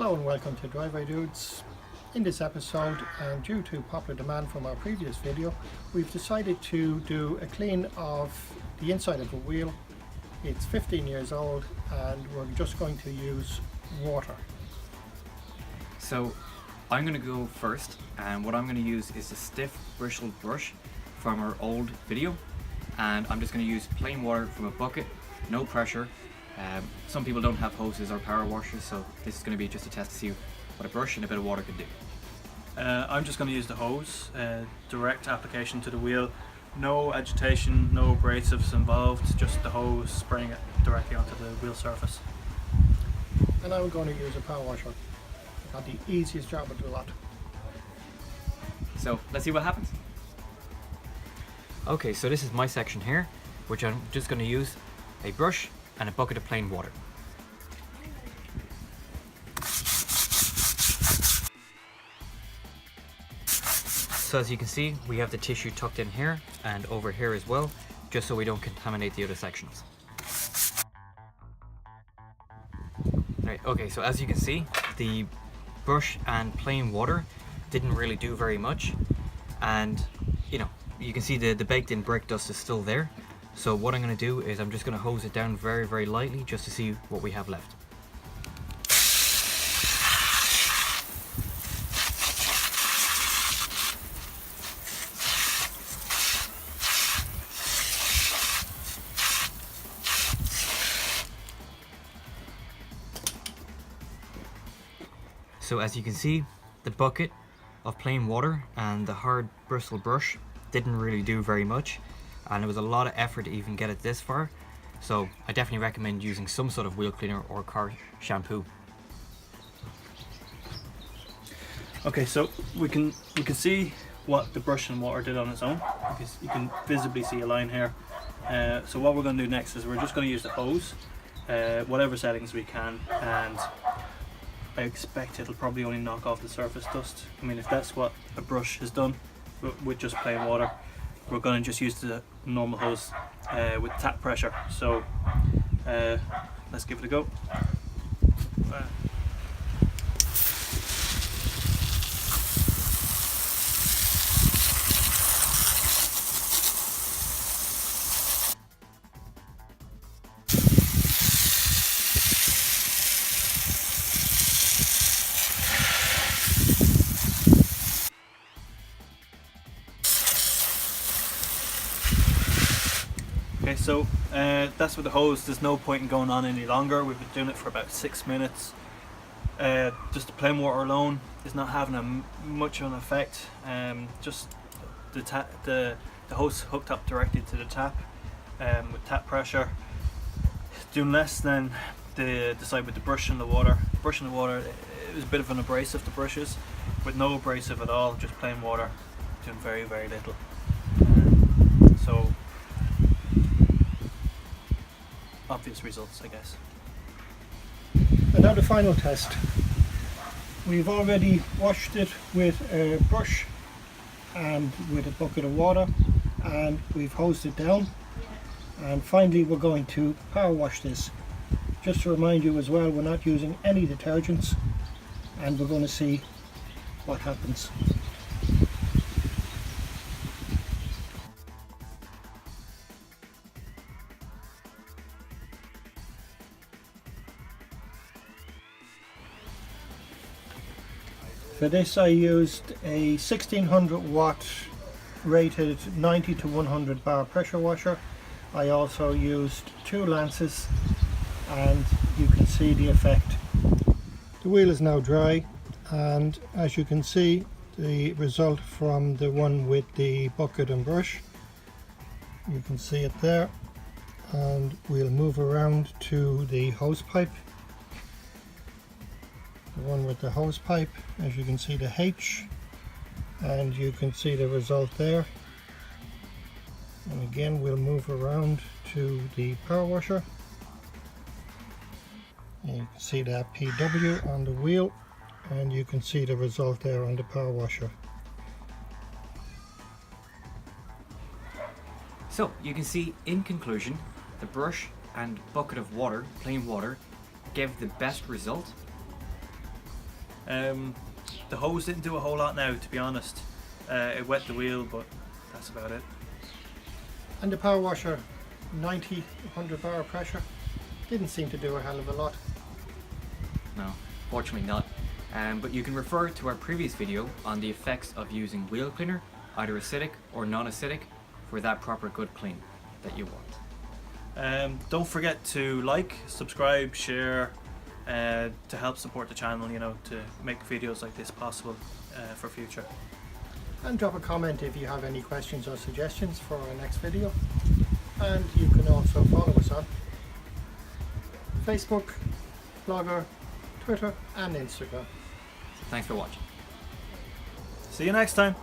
Hello and welcome to Driveway Dudes. In this episode, and due to popular demand from our previous video, we've decided to do a clean of the inside of the wheel. It's 15 years old and we're just going to use water. So I'm going to go first, and what I'm going to use is a stiff bristle brush from our old video, and I'm just going to use plain water from a bucket, no pressure. Some people don't have hoses or power washers, so this is going to be just a test to see what a brush and a bit of water could do. I'm just going to use the hose, direct application to the wheel, no agitation, no abrasives involved, just the hose spraying it directly onto the wheel surface. And I'm going to use a power washer. Got the easiest job of the lot. So let's see what happens. Okay, so this is my section here, which I'm just going to use a brush and a bucket of plain water. So as you can see, we have the tissue tucked in here and over here as well, just so we don't contaminate the other sections. Right, okay, so as you can see, the brush and plain water didn't really do very much, and you can see the baked in brake dust is still there. So what I'm going to do is I'm just going to hose it down very, very lightly just to see what we have left. So as you can see, the bucket of plain water and the hard bristle brush didn't really do very much, and it was a lot of effort to even get it this far. So I definitely recommend using some sort of wheel cleaner or car shampoo. Okay, so we can see what the brush and water did on its own, because you can visibly see a line here. So what we're going to do next is we're just going to use the hose, whatever settings we can, and I expect it'll probably only knock off the surface dust. I mean, if that's what a brush has done with just plain water, we're going to just use the normal hose with tap pressure. So let's give it a go. Okay, so that's with the hose. There's no point in going on any longer. We've been doing it for about 6 minutes. Just the plain water alone is not having much of an effect. Just the hose hooked up directly to the tap with tap pressure, doing less than the side with the brush and the water. Brush and the water, it was a bit of an abrasive, the brushes, with no abrasive at all, just plain water, doing very, very little. So obvious results, I guess. And now the final test. We've already washed it with a brush and with a bucket of water, and we've hosed it down, and finally we're going to power wash this. Just to remind you as well, we're not using any detergents, and we're going to see what happens. For this I used a 1600 watt rated 90 to 100 bar pressure washer. I also used 2 lances, and you can see the effect. The wheel is now dry, and as you can see the result from the one with the bucket and brush, you can see it there, and we'll move around to the hose pipe. The one with the hose pipe, as you can see the H, and you can see the result there. And again we'll move around to the power washer, and you can see that PW on the wheel, and you can see the result there on the power washer. So you can see, in conclusion, the brush and bucket of water, plain water, gave the best result. The hose didn't do a whole lot now, to be honest. It wet the wheel, but that's about it. And the power washer, 90, 100 bar pressure, didn't seem to do a hell of a lot. No, fortunately not. But you can refer to our previous video on the effects of using wheel cleaner, either acidic or non-acidic, for that proper good clean that you want. Don't forget to like, subscribe, share, to help support the channel, you know, to make videos like this possible for future. And drop a comment if you have any questions or suggestions for our next video. And you can also follow us on Facebook, Blogger, Twitter and Instagram. Thanks for watching. See you next time.